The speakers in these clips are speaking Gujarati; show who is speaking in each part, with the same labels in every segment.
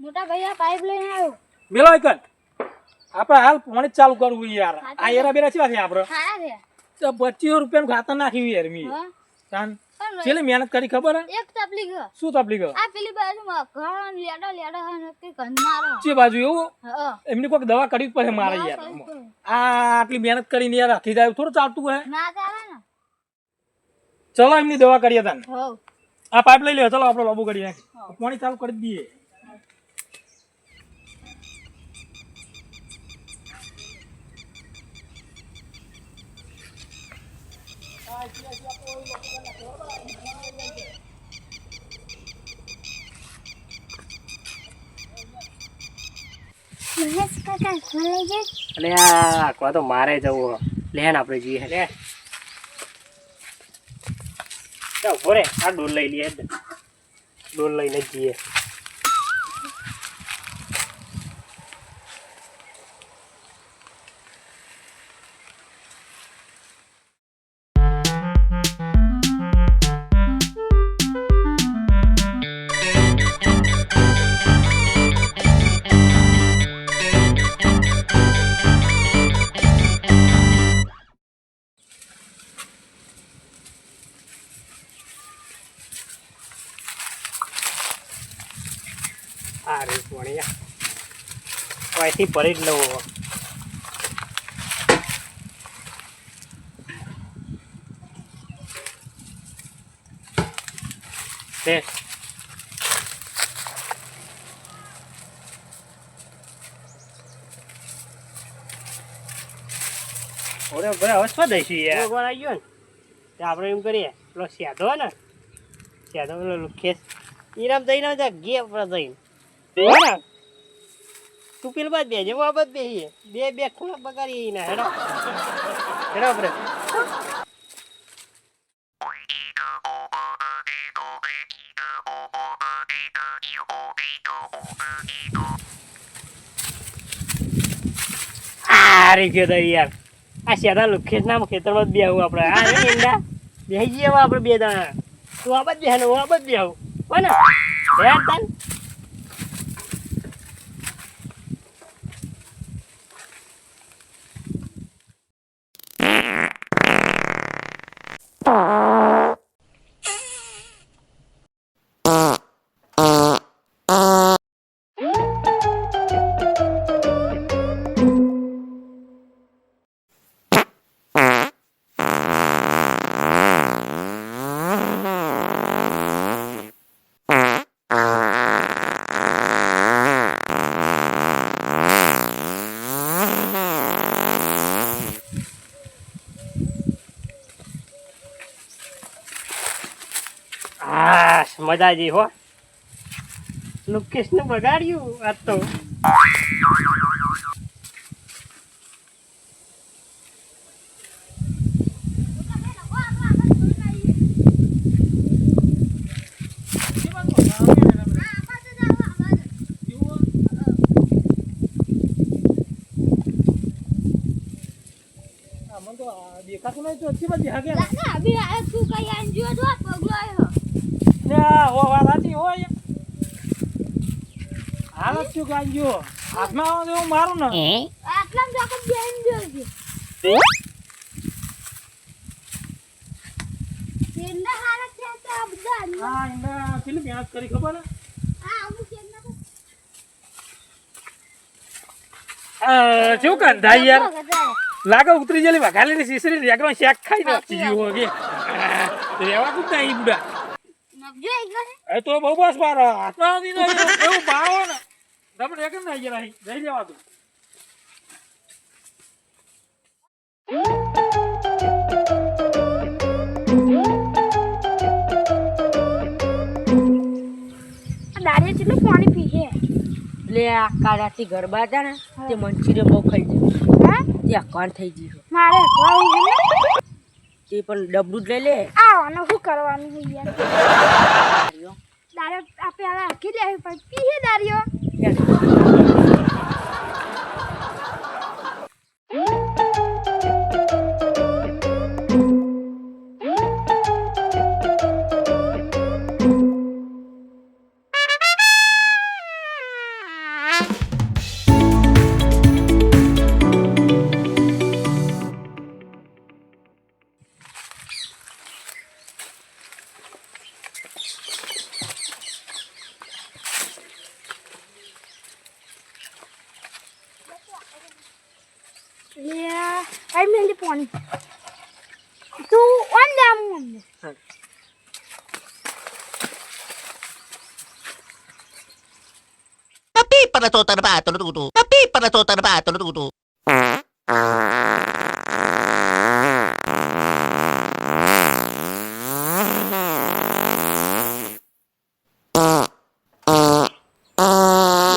Speaker 1: મોટા ભૈયા પાઇપ લઈને આવ્યો
Speaker 2: મેલો એકન આપણે હાલ પાણી ચાલુ કરવું યાર આ એરા બેરા કેવા છે આપણે
Speaker 1: ખારા છે
Speaker 2: તો 25 રૂપિયાનું ખાતર નાખ્યું યાર મી તાન ચેલી મહેનત કરી ખબર હે
Speaker 1: એક તકલીફ છે
Speaker 2: શું તકલીફ
Speaker 1: આ પેલી બાજુમાં ઘણ લેડા હે કે કંનારો
Speaker 2: છે બાજુ એવું
Speaker 1: હા
Speaker 2: એમની કોઈ દવા કરવી જ પડે મારે યાર આ આટલી મહેનત કરીને યાર રાખી જાય થોડું ચાલતું હે
Speaker 1: ના ચાલે ને
Speaker 2: ચલો એમની દવા કરીએ તાન
Speaker 1: હો
Speaker 2: આ પાઇપ લઈ લ્યો ચલો આપણે લોબુ કરી નાખી પાણી ચાલુ કરી દઈએ
Speaker 1: મહેશ કાકા લઈ જઈ
Speaker 3: અને આ કો તો મારે જવું લેન આપણે જઈએ લે ચાલ ભરે આ ડોલ લઈ લઈએ ડોલ લઈને જઈએ આ રે વણિયા અહીંથી ભરી જ લઉં લે ઓરે બરે હવે શું દઈશું યાર ભગવાન આવી ગયો ને તે આપણે એમ કરીએ પેલો સ્યાદો ને સ્યાદો પેલો ખેસ ઈરામ જઈને ગે આપણે જઈને તું પેલ બાદ બેજે બાબત બેહીએ બે ખૂણા બગાડી ના હેડો હેડો આપણે આ રે કે યાર આ શેડા લુખેસ નામ ખેતરમાં જ બેહું આપણે આ રે ઈંડા બેહી જઈએ આપણે બે દાણા તું આ બાદ બેહ ને હું આ બાદ બેહું હો ને યાર તન મજા જી હો લુકેશ ને બગાડ્યું આ તો
Speaker 2: દેખાતું નહીં તો अच्छी बात दिखा के
Speaker 1: ના અભી આ તું કઈ આંજો તો પગલો આવ્યો
Speaker 2: ઓ વાત સાચી હોય હાલત શું કાંજો હાથમાં આવે તો હું મારું ને
Speaker 1: આટલા જાકો બેન જોઈ કેન્ડા હાલત છે તો બધા
Speaker 2: હા એના કેટલી મહેનત કરી ખબર હે
Speaker 1: આ અમુક કેન્ડા
Speaker 2: શું કંધા યાર લાગે ઉતરી જેલી વઘાલેલી સીસરી રેગમાં શેક ખાઈ નાખી જીવો કે રેવા કું નહીં બુડા
Speaker 1: નબજો એકલા
Speaker 2: એ તો બહુ બસ બાર હાથમાં આવી ને એવું ભાવો ને તમે એક ના ગયા નહીં જઈ જવા તું
Speaker 1: દાડિયા કેટલું પાણી પીએ
Speaker 4: એટલે આ કાળાથી ગરબા હતા ને તે મંચુરિયન બહુ ખાઈ ગયું
Speaker 1: હા
Speaker 4: તે અકાળ થઈ ગયું
Speaker 1: મારે ખાવું છે
Speaker 4: તે પણ ડબલું જ લઈ લે
Speaker 1: આને શું કરવાનું છે યાર દાડિયા આપે હવે આખી લેવી પણ પીએ દાડિયો આઈ મેલી પાણી તું ઓન લે આમ ઓન લે
Speaker 5: para total bato tutu. Tapi para total bato tutu.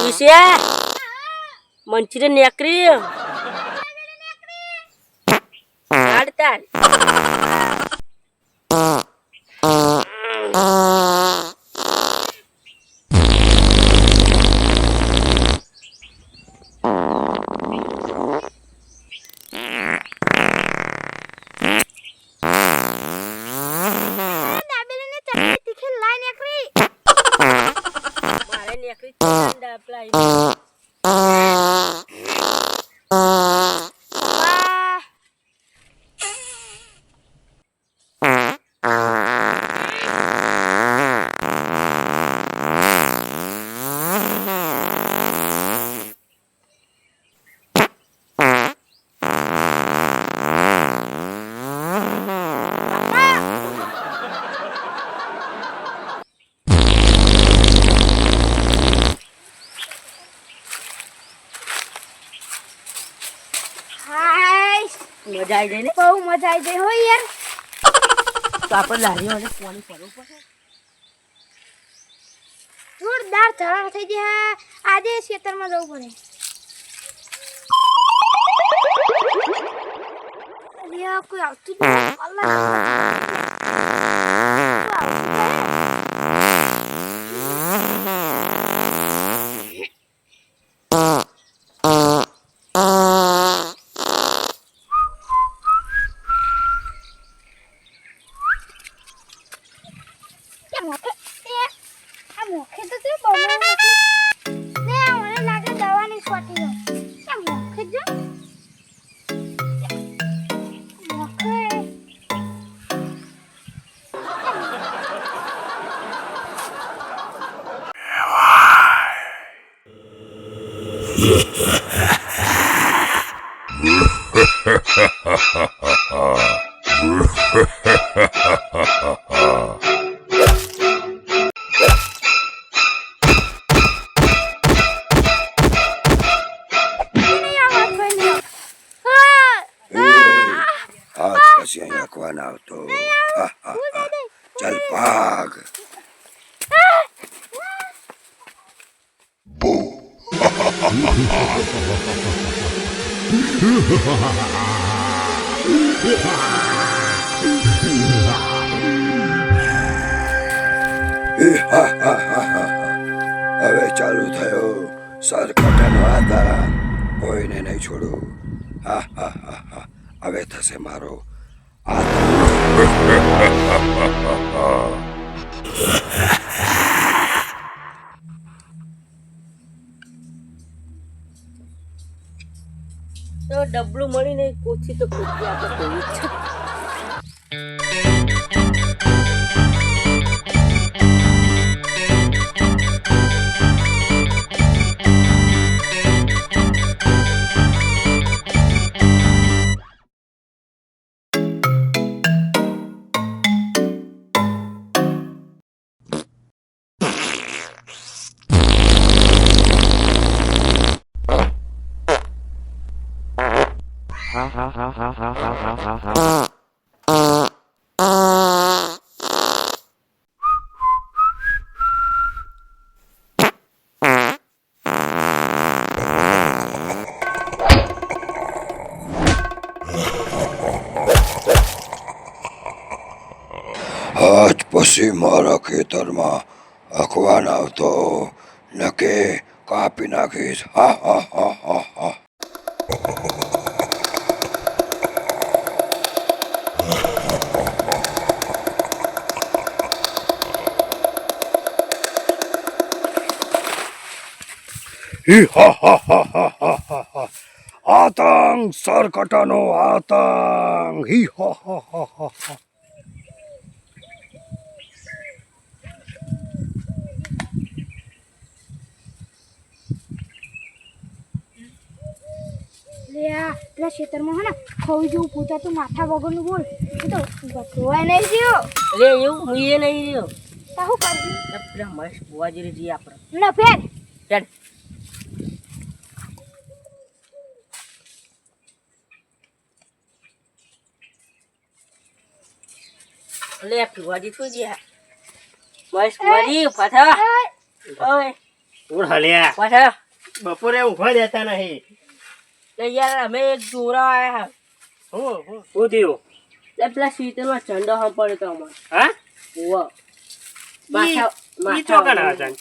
Speaker 4: ઈશ્યા મંચુરિયન નેકરી કાઢતા મારે નેકરી ચાંદા પ્લાય મજા આવી જાય ને
Speaker 1: બહુ મજા આવી જાય હો યાર
Speaker 4: તો આપણે લારીઓ અને પાણી પડવું પડે
Speaker 1: જોરદાર ઝાડા થઈ ગયા આજે ખેતરમાં જવું પડે અલ્યા કોઈ આવતું જ નથી અલ્લાહ
Speaker 6: પછી અહીંયા કોણ આવતો ચાલ ભાગ હવે ચાલુ થયો સરકટનો આધાર કોઈને નહીં છોડું હવે થશે મારો
Speaker 4: તો ડબલું મળીને ઓછી તો ખોટી આપણે કોઈ છે આજ પછી મારા ખેતરમાં અખવાન આવતો નકે કાપી નાખીશ આતંક સરકટાનો આતંક હી
Speaker 1: લે આ પેલા ખેતરમાં હે ને ખોઈ જેવું પૂછાતું માથા વગરનું બોલ એ તો ગોવાય નહીં ગયો
Speaker 4: અરે એવું હું એ નહીં રહ્યો
Speaker 1: તા હું કરજી
Speaker 4: પેલા મસ્ત બુવા જેવી જઈએ આપણે
Speaker 1: ના ફેર
Speaker 4: ચાલ લે ફુવાજી તો ગયા મસ્ત બુવાજી પાછા ઓય
Speaker 3: ઉડ હલ્યા
Speaker 4: પાછા
Speaker 3: બપોરે ઊંઘવા દેતા નહીં.
Speaker 4: લે યાર અમે એક જોરા આયા
Speaker 3: શું થયું?
Speaker 4: લે પેલા શીતળમાં ઝંડો હમ પડ્યો તો અમારે
Speaker 3: હા
Speaker 4: ઓવા
Speaker 3: ઈ ચોકન હતા.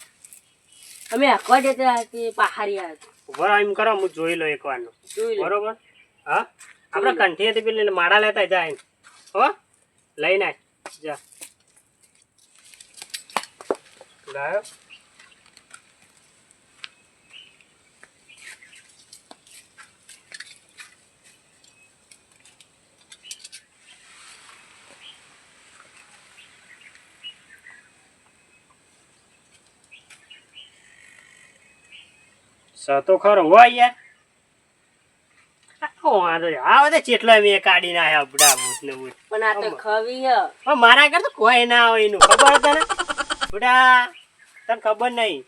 Speaker 4: અમે આખવા જતા તે પહાડી હતા
Speaker 3: ઉભો રહો, એમ કરો હું જોઈ લો એક વારનું.
Speaker 4: જોઈ લો
Speaker 3: બરોબર. હા આપણે કંઠીએથી પેલી માળા લેતા જાય હો લઈને આય. જા લાયો. તો ખરો હોય યાર. આ બધા ચેટલા મેં કાઢી નાખ્યા બુડા ભૂત ને ભૂત.
Speaker 4: પણ આ તો ખવી હે
Speaker 3: પણ મારા કરતા કોઈ ના હોય એનું ખબર તને બુડા તને ખબર નહીં.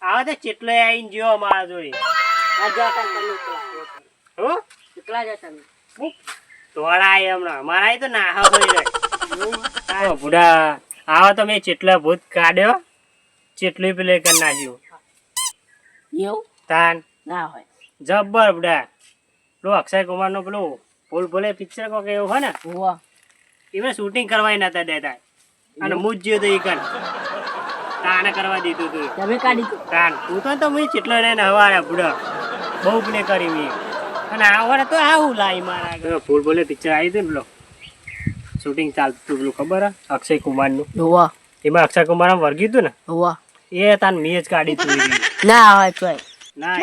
Speaker 3: આ બધા ચેટલો આવીને જ્યો મારા જોડે.
Speaker 4: આ જતા તમે
Speaker 3: હું
Speaker 4: એકલા જતા તમે
Speaker 3: તોડા આય હમણાં મારા તો નાહા હોય રે બુડા. આવા તો મેં ચેટલા ભૂત કાઢ્યો ચેટલું પેલે કરી નાખ્યું
Speaker 4: એવું
Speaker 3: તાન
Speaker 4: ના હોય
Speaker 3: જબ્બર બુડા. પેલો અક્ષય કુમાર નો પેલો ભૂલ ભૂલે પિક્ચર કોક એવું હોય ને
Speaker 4: ઓવા
Speaker 3: એમાં શૂટિંગ કરવા નતા દેતા અને હું જ જ્યો તો એ કન તાને કરવા દીધું તું
Speaker 4: તમે કાઢી દો
Speaker 3: તાન હું તો મેં ચેટલો લઈને હવારે બુડા બહુ પ્લે કરી મેં. અને આવડે તો આવું લાઈ મારા ભૂલ ભૂલે પિક્ચર આવી હતું ને પેલો શૂટિંગ ચાલતું હતું પેલું ખબર હે અક્ષય કુમાર નું.
Speaker 4: ઓવા
Speaker 3: એમાં અક્ષય કુમાર વર્ગી હતું ને
Speaker 4: ઓવા
Speaker 3: એ તાન મેં જ કાઢી તું
Speaker 4: ના હોય તોય
Speaker 3: ના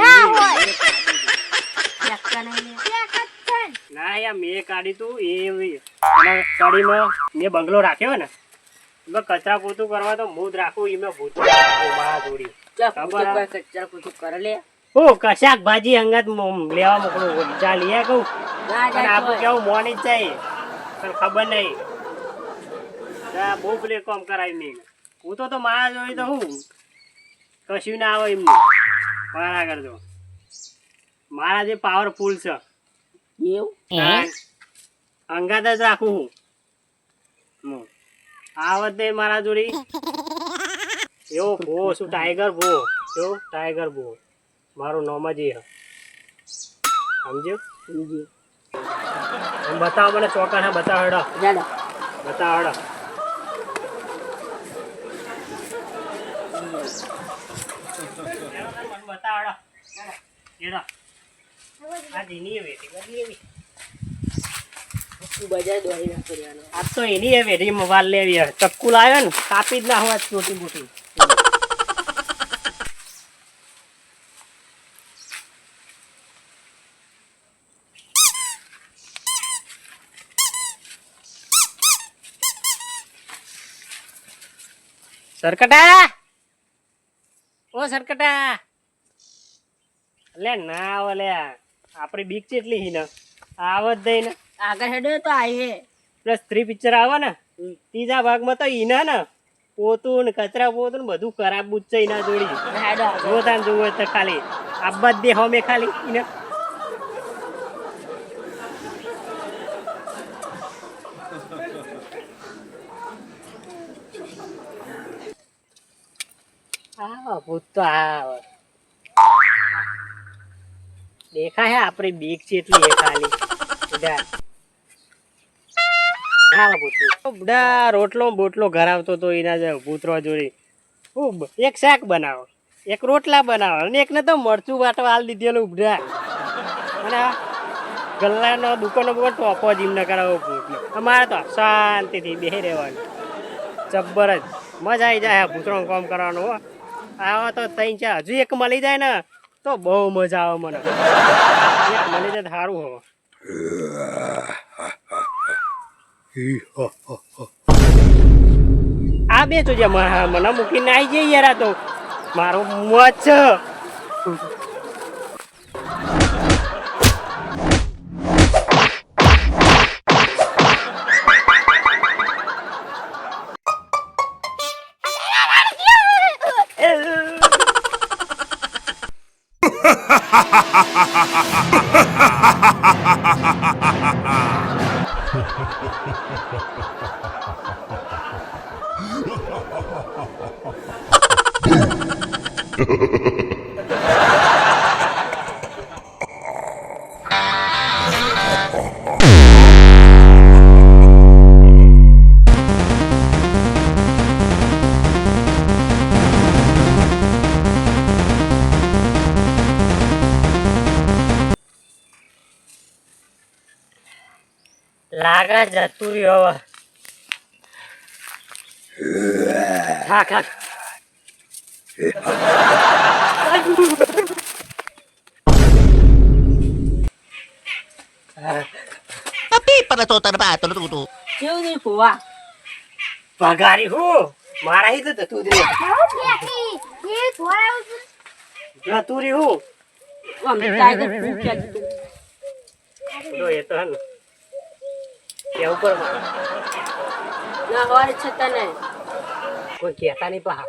Speaker 3: ના યાર મેં કાઢી તું એ ગાડીમાં મેં બંગલો રાખ્યો ને એમાં કચરા પોતું કરવા તો હું જ રાખું એમાં ભૂત મારા જોડી
Speaker 4: કચરા કુતું કરે લે
Speaker 3: ઓ કશાક ભાજી અંગત લેવા મોકલું ચા લઈએ કહું
Speaker 4: ના
Speaker 3: પણ
Speaker 4: જાય
Speaker 3: આપણું કેવું મોની જ જાય તને ખબર નહીં. બહુ પેલે કામ કરાવી મેં હું તો મારા જોડી તો હું કશું ના આવે એમનું મારા કરતો મારા જે પાવરફુલ છે
Speaker 4: એવું
Speaker 3: અંગાત જ રાખું હું. આવત નહીં મારા જોડી એવો ભો શું ટાઈગર ભો એવો ટાઈગર ભો મારું નામ જ એ સમજ્યો. એમ બતાવો મને ચોકન હા બતાવો હેડો
Speaker 4: જાડો
Speaker 3: બતાવો હેડો. બતાવો હેડો આ જીની વેટી કરી એવી
Speaker 4: બજાર દોડી ના કરવાનો
Speaker 3: આ તો એની વેટી મોબાઈલ લેવી ચક્કુ લાવ્યો ને કાપી જ ના હોય ચોટી મોટી. સરકટા ઓ સરકટા લે ના ઓલે આપડી બીક ચેટલી હી ને આવત દઈ ને
Speaker 4: આગળ હેડે તો આવી હે
Speaker 3: પ્લસ 3 પિક્ચર આવે ને ત્રીજા ભાગમાં તો ઈના ને પોતું ને કચરા પોતું ને બધું ખરાબ બુજ છે ઈના જોડી
Speaker 4: હેડો
Speaker 3: જોતા જોવે તો ખાલી આબા જ દે હોમે ખાલી ઈને આ ભૂત તો આવે દેખાય આપડી બીક ચેટલી હે ખાલી બુડા. હા બુડા રોટલો બોટલો ઘરાવતો તો એના જે ભૂતરો જોડી એક શાક બનાવો એક રોટલા બનાવો અને એકને તો મરચું વાટવા હાલ દીધેલું બુડા. અને ગલ્લાનો દુકાનો ટોપો જ એમને કરાવો ભૂતનો. અમારે તો શાંતિથી બેસી રહેવાનું જબ્બર જ મજા આવી જાય ભૂતરો કામ કરવાનું હો. આવો તો ત્રણ ચાર હજુ એક મળી જાય ને તો બહુ મજા આવે મને. એક મળી જાય સારું હો. આ બે તો જે મને મૂકીને આવી જઈએ યાર. આ તો મારો મોજ છે. લાગે જતું રહ્યો હવે થાક થાક
Speaker 5: Papi, para todo para todo tudo.
Speaker 4: કેવું નહીં ફુવા
Speaker 3: પગારી હું મારા હી તો જતું રહ્યું
Speaker 1: એ ધોળાવું છું.
Speaker 3: જતું રહ્યું
Speaker 4: અમે તાય તો પૂછ્યા જ તું.
Speaker 3: જો એ તો હે ને કેવું પર મારે
Speaker 4: ના હોય છતાં નહીં
Speaker 3: કોઈ કહેતા નહીં પા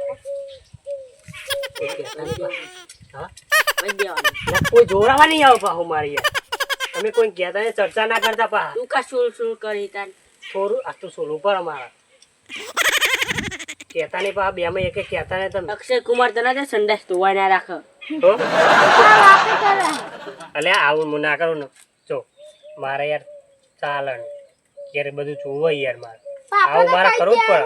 Speaker 3: કોઈ કહેતા નહીં પા હા
Speaker 4: વહી દેવાનું.
Speaker 3: ના, કોઈ જોરાવા નહીં આવ પાહુ મારી યાર તમે કોઈ કહેતા નહીં ચર્ચા ના કરતા પા
Speaker 4: તું કા શું શું કરી તાન
Speaker 3: થોડું આ તો સોલું પર અમારા કહેતા નહીં પા બે માં એક કહેતા નહીં તમે
Speaker 4: અક્ષય કુમાર તને તે સંડાસ ધોવા ના રાખ
Speaker 3: હો
Speaker 1: આ વાતો કરે.
Speaker 3: અલ્યા આવું હું ના કરું ને જો મારે યાર ચાલે ને ક્યારે બધું જોવો યાર મારે આવું મારે કરવું જ પડે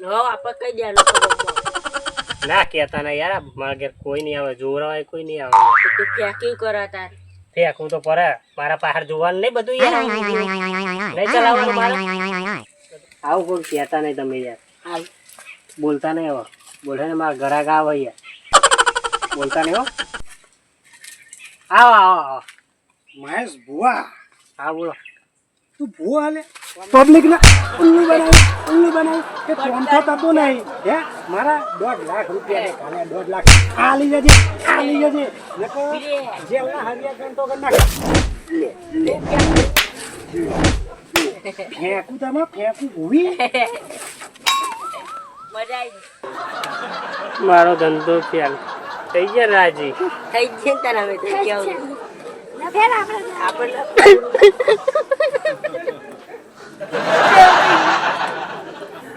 Speaker 4: હો આપણે કઈ દેવાનું ખબર
Speaker 3: ના કહેતા ના યાર મારા ઘેર કોઈ નહીં આવે જોરાવાય કોઈ નહીં આવે
Speaker 4: તું પેકિંગ કરા તાર
Speaker 3: ફેંકવું તો પડે મારા પાછળ જોવાનું નહીં બધું યાર નહીં ચલાવવાનું મારે આવું કોઈ કહેતા નહીં તમે યાર
Speaker 4: હાલ
Speaker 3: બોલતા નહીં હવે બોલે ને મારા ઘરાક આવે યાર બોલતા નહીં હો આવો આવો આવો
Speaker 7: મહેશ ભુવા
Speaker 3: હા બોલો
Speaker 7: તું ભુવા હાલે પબ્લિક ના ઉલ્લુ બનાવી કે કોમ તો થતો નહીં હે મારા 1.5 લાખ રૂપિયા કાલે 1.5 લાખ આ લઈ જજે નકો જેલના હરિયા ગણતો કર નાખ ફેંકું તમે ફેંકું ભૂવી
Speaker 4: મજા આવી
Speaker 3: મારો ધંધો ફેલ થઈ ગયા રાજી
Speaker 4: થઈ જ છે ને હવે તો કેવું
Speaker 1: ના ફેર આપણે
Speaker 4: આપણને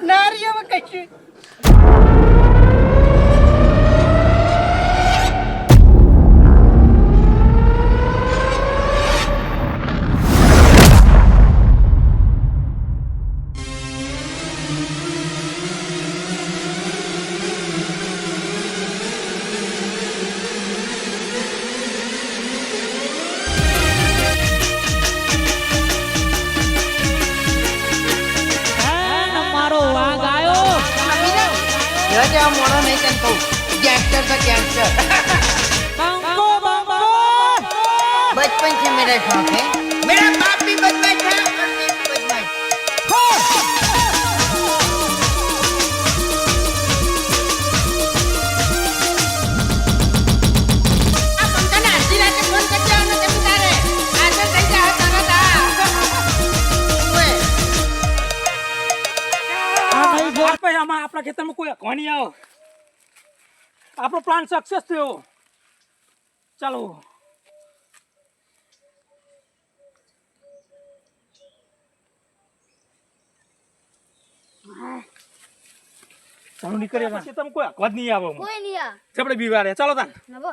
Speaker 3: નારીઓમાં કશું
Speaker 8: मोड़ो नहीं चल कहूँ गैंगस्टर था गैंगस्टर बचपन से मेरा शौक है मेरा बाप भी बदमाश है और मैं भी बदमाश आप हमका ना आधी रात फोन करते हो ना तुम तारे आजकल कैसा है तारा ता ओए
Speaker 2: પછી આમાં આપણા ખેતરમાં કોઈ અખવાની આવો આપણો પ્લાન સક્સેસ થયો ચાલો ચાલો નીકળીએ ખેતરમાં કોઈ અખવા જ નહીં આવો
Speaker 1: કોઈ નહીં આ
Speaker 2: આપણે બીવારે ચાલો તાન
Speaker 1: નવો